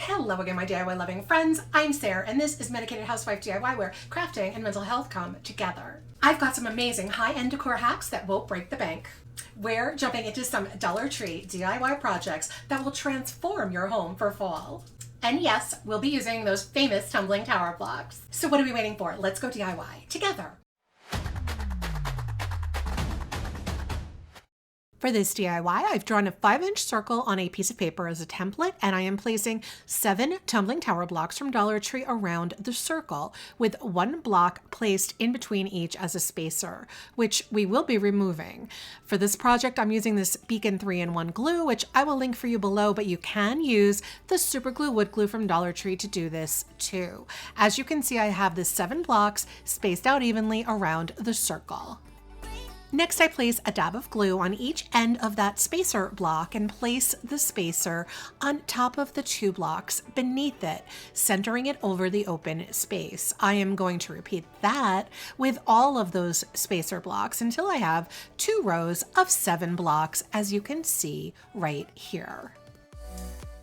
Hello again, my DIY loving friends. I'm Sarah, and this is Medicated Housewife DIY, where crafting and mental health come together. I've got some amazing high-end decor hacks that won't break the bank. We're jumping into some Dollar Tree DIY projects that will transform your home for fall. And yes, we'll be using those famous tumbling tower blocks. So what are we waiting for? Let's go DIY together. For this DIY, I've drawn a 5-inch circle on a piece of paper as a template, and I am placing 7 tumbling tower blocks from Dollar Tree around the circle, with 1 block placed in between each as a spacer, which we will be removing. For this project, I'm using this Beacon 3-in-1 glue, which I will link for you below, but you can use the super glue wood glue from Dollar Tree to do this too. As you can see, I have the 7 blocks spaced out evenly around the circle. Next, I place a dab of glue on each end of that spacer block and place the spacer on top of the 2 blocks beneath it, centering it over the open space. I am going to repeat that with all of those spacer blocks until I have 2 rows of 7 blocks, as you can see right here.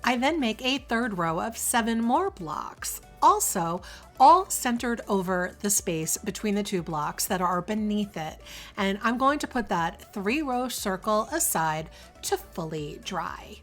I then make a 3rd row of 7 more blocks, also all centered over the space between the 2 blocks that are beneath it. And I'm going to put that 3-row circle aside to fully dry.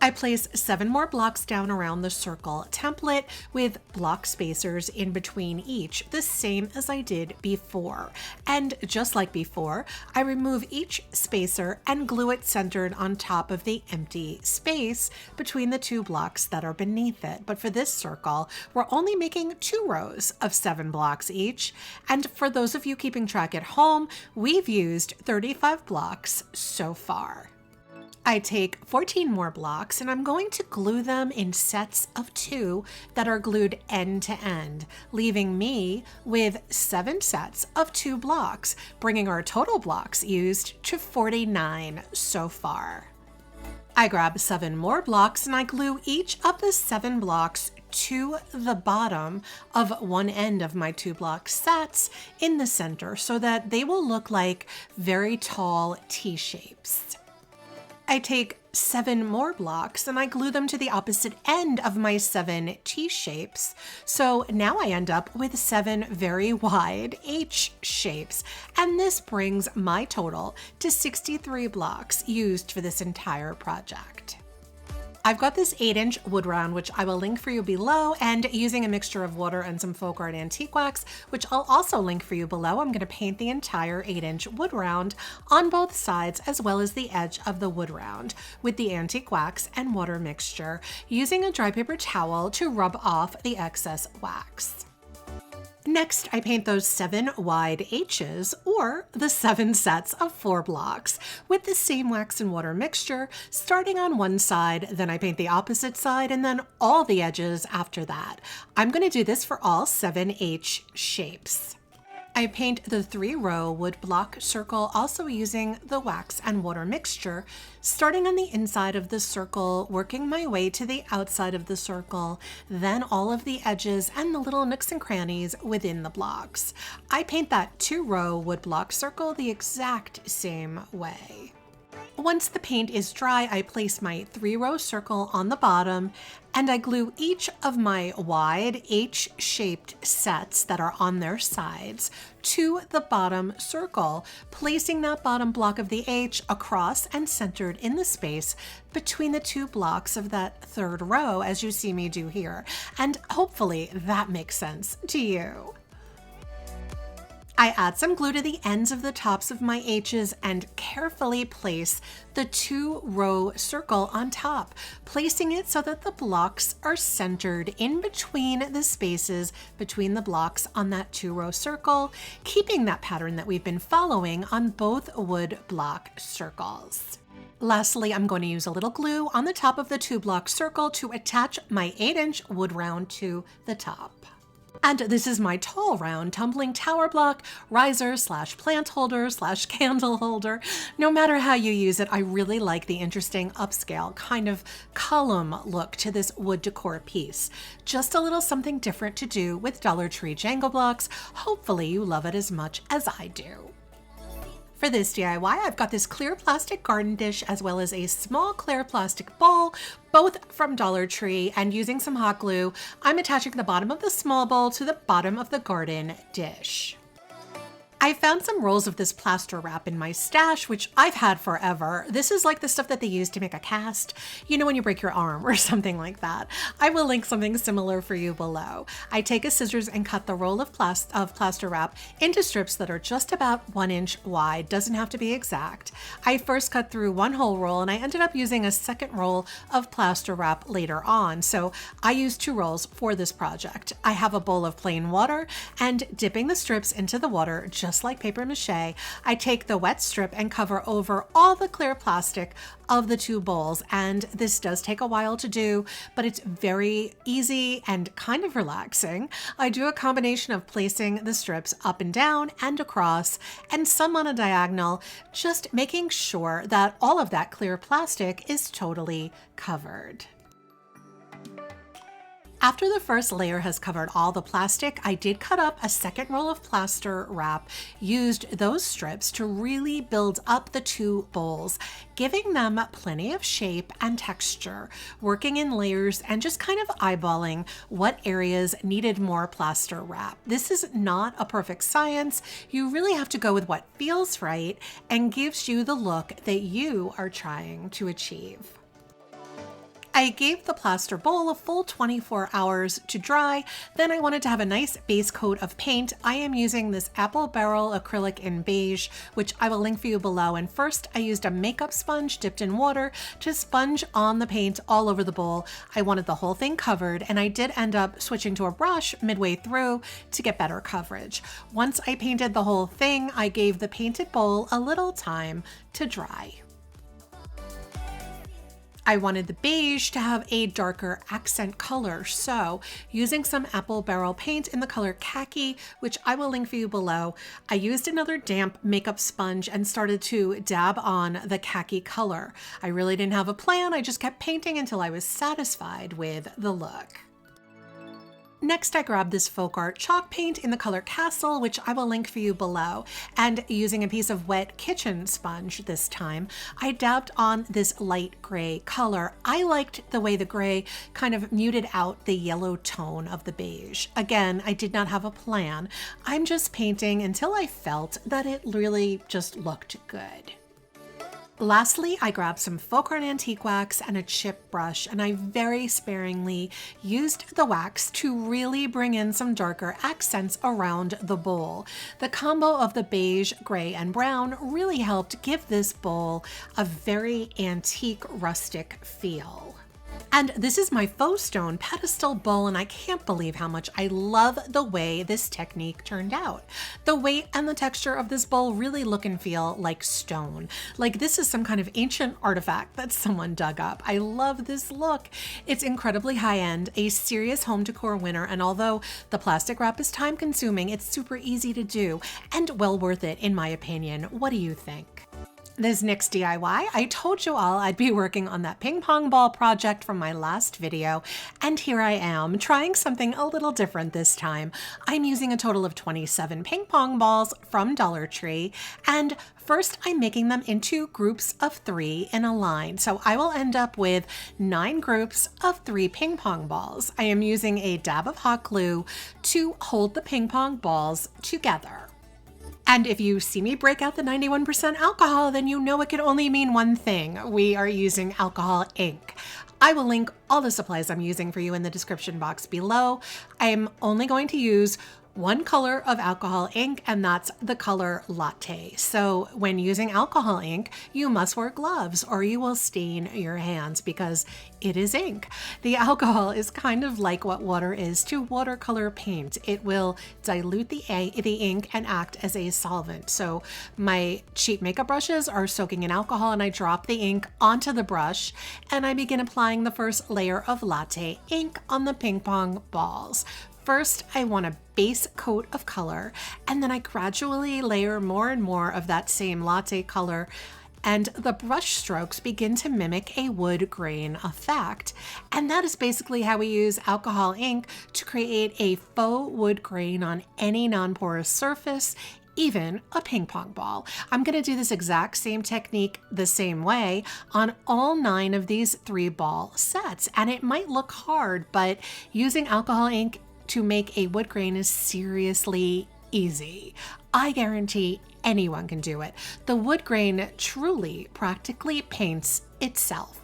I place 7 more blocks down around the circle template with block spacers in between each, the same as I did before. And just like before, I remove each spacer and glue it centered on top of the empty space between the 2 blocks that are beneath it. But for this circle, we're only making 2 rows of 7 blocks each. And for those of you keeping track at home, we've used 35 blocks so far. I take 14 more blocks and I'm going to glue them in sets of 2 that are glued end to end, leaving me with 7 sets of 2 blocks, bringing our total blocks used to 49 so far. I grab 7 more blocks and I glue each of the 7 blocks to the bottom of one end of my 2 block sets in the center so that they will look like very tall T-shapes. I take 7 more blocks and I glue them to the opposite end of my 7 T-shapes. So now I end up with 7 very wide H-shapes. And this brings my total to 63 blocks used for this entire project. I've got this 8-inch wood round, which I will link for you below, and using a mixture of water and some Faux art antique wax, which I'll also link for you below, I'm going to paint the entire 8-inch wood round on both sides as well as the edge of the wood round with the antique wax and water mixture, using a dry paper towel to rub off the excess wax. Next, I paint those 7 wide H's, or the 7 sets of 4 blocks, with the same wax and water mixture, starting on one side, then I paint the opposite side, and then all the edges after that. I'm going to do this for all 7 H shapes. I paint the 3-row wood block circle also using the wax and water mixture, starting on the inside of the circle, working my way to the outside of the circle, then all of the edges and the little nooks and crannies within the blocks. I paint that 2-row wood block circle the exact same way. Once the paint is dry, I place my 3-row circle on the bottom and I glue each of my wide H-shaped sets that are on their sides to the bottom circle, placing that bottom block of the H across and centered in the space between the 2 blocks of that 3rd row, as you see me do here. And hopefully that makes sense to you. I add some glue to the ends of the tops of my H's and carefully place the 2-row circle on top, placing it so that the blocks are centered in between the spaces between the blocks on that 2-row circle, keeping that pattern that we've been following on both wood block circles. Lastly, I'm going to use a little glue on the top of the 2-block circle to attach my 8-inch wood round to the top. And this is my tall round tumbling tower block, riser / plant holder / candle holder. No matter how you use it, I really like the interesting upscale kind of column look to this wood decor piece. Just a little something different to do with Dollar Tree Jangle blocks. Hopefully you love it as much as I do. For this DIY, I've got this clear plastic garden dish as well as a small clear plastic bowl, both from Dollar Tree, and using some hot glue, I'm attaching the bottom of the small bowl to the bottom of the garden dish. I found some rolls of this plaster wrap in my stash, which I've had forever. This is like the stuff that they use to make a cast, you know, when you break your arm or something like that. I will link something similar for you below. I take a scissors and cut the roll of plaster wrap into strips that are just about 1 inch wide, doesn't have to be exact. I first cut through one whole roll and I ended up using a second roll of plaster wrap later on. So I used 2 rolls for this project. I have a bowl of plain water and dipping the strips into the water just like paper mache, I take the wet strip and cover over all the clear plastic of the 2 bowls. And this does take a while to do, but it's very easy and kind of relaxing. I do a combination of placing the strips up and down and across and some on a diagonal, just making sure that all of that clear plastic is totally covered. After the first layer has covered all the plastic, I did cut up a second roll of plaster wrap, used those strips to really build up the 2 bowls, giving them plenty of shape and texture, working in layers and just kind of eyeballing what areas needed more plaster wrap. This is not a perfect science. You really have to go with what feels right and gives you the look that you are trying to achieve. I gave the plaster bowl a full 24 hours to dry. Then I wanted to have a nice base coat of paint. I am using this apple barrel acrylic in beige, which I will link for you below. And first I used a makeup sponge dipped in water to sponge on the paint all over the bowl. I wanted the whole thing covered, and I did end up switching to a brush midway through to get better coverage. Once I painted the whole thing, I gave the painted bowl a little time to dry. I wanted the beige to have a darker accent color, so using some apple barrel paint in the color khaki, which I will link for you below, I used another damp makeup sponge and started to dab on the khaki color. I really didn't have a plan, I just kept painting until I was satisfied with the look. Next, I grabbed this folk art chalk paint in the color Castle, which I will link for you below, and using a piece of wet kitchen sponge this time, I dabbed on this light gray color. I liked the way the gray kind of muted out the yellow tone of the beige. Again, I did not have a plan. I'm just painting until I felt that it really just looked good. Lastly, I grabbed some folk art antique wax and a chip brush, and I very sparingly used the wax to really bring in some darker accents around the bowl. The combo of the beige, gray, and brown really helped give this bowl a very antique, rustic feel. And this is my faux stone pedestal bowl, and I can't believe how much I love the way this technique turned out. The weight and the texture of this bowl really look and feel like stone. Like this is some kind of ancient artifact that someone dug up. I love this look. It's incredibly high-end, a serious home decor winner, and although the plastic wrap is time-consuming, it's super easy to do and well worth it in my opinion. What do you think? This next DIY, I told you all I'd be working on that ping pong ball project from my last video, and here I am trying something a little different this time. I'm using a total of 27 ping pong balls from Dollar Tree, and first I'm making them into groups of 3 in a line. So I will end up with 9 groups of 3 ping pong balls. I am using a dab of hot glue to hold the ping pong balls together. And if you see me break out the 91% alcohol, then you know it can only mean one thing. We are using alcohol ink. I will link all the supplies I'm using for you in the description box below. I am only going to use one color of alcohol ink, and that's the color latte. So when using alcohol ink, you must wear gloves or you will stain your hands because it is ink. The alcohol is kind of like what water is to watercolor paint. It will dilute the ink and act as a solvent. So my cheap makeup brushes are soaking in alcohol, and I drop the ink onto the brush and I begin applying the first layer of latte ink on the ping pong balls. First, I want a base coat of color, and then I gradually layer more and more of that same latte color, and the brush strokes begin to mimic a wood grain effect. And that is basically how we use alcohol ink to create a faux wood grain on any non-porous surface even a ping pong ball. I'm going to do this exact same technique the same way on all 9 of these 3-ball sets. And it might look hard, but using alcohol ink to make a wood grain is seriously easy. I guarantee anyone can do it. The wood grain truly practically paints itself.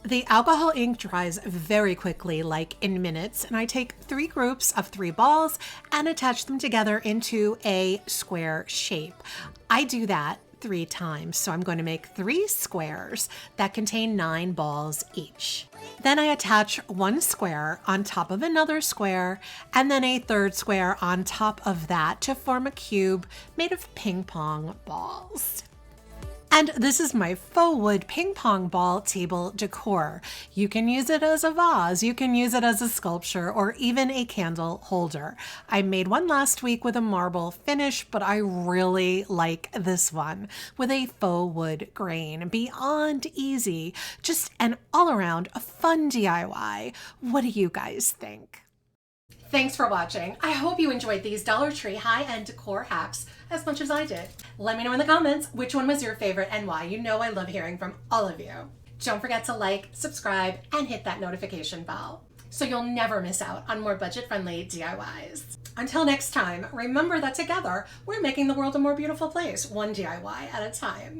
The alcohol ink dries very quickly, like in minutes, and I take 3 groups of 3 balls and attach them together into a square shape. I do that 3 times, so I'm going to make 3 squares that contain 9 balls each. Then I attach 1 square on top of another square, and then a 3rd square on top of that to form a cube made of ping pong balls. And this is my faux wood ping pong ball table decor. You can use it as a vase, you can use it as a sculpture, or even a candle holder. I made one last week with a marble finish, but I really like this one with a faux wood grain. Beyond easy, just an all-around fun DIY. What do you guys think? Thanks for watching. I hope you enjoyed these Dollar Tree high-end decor hacks as much as I did. Let me know in the comments which one was your favorite and why. You know I love hearing from all of you. Don't forget to like, subscribe, and hit that notification bell so you'll never miss out on more budget-friendly DIYs. Until next time, remember that together, we're making the world a more beautiful place, one DIY at a time.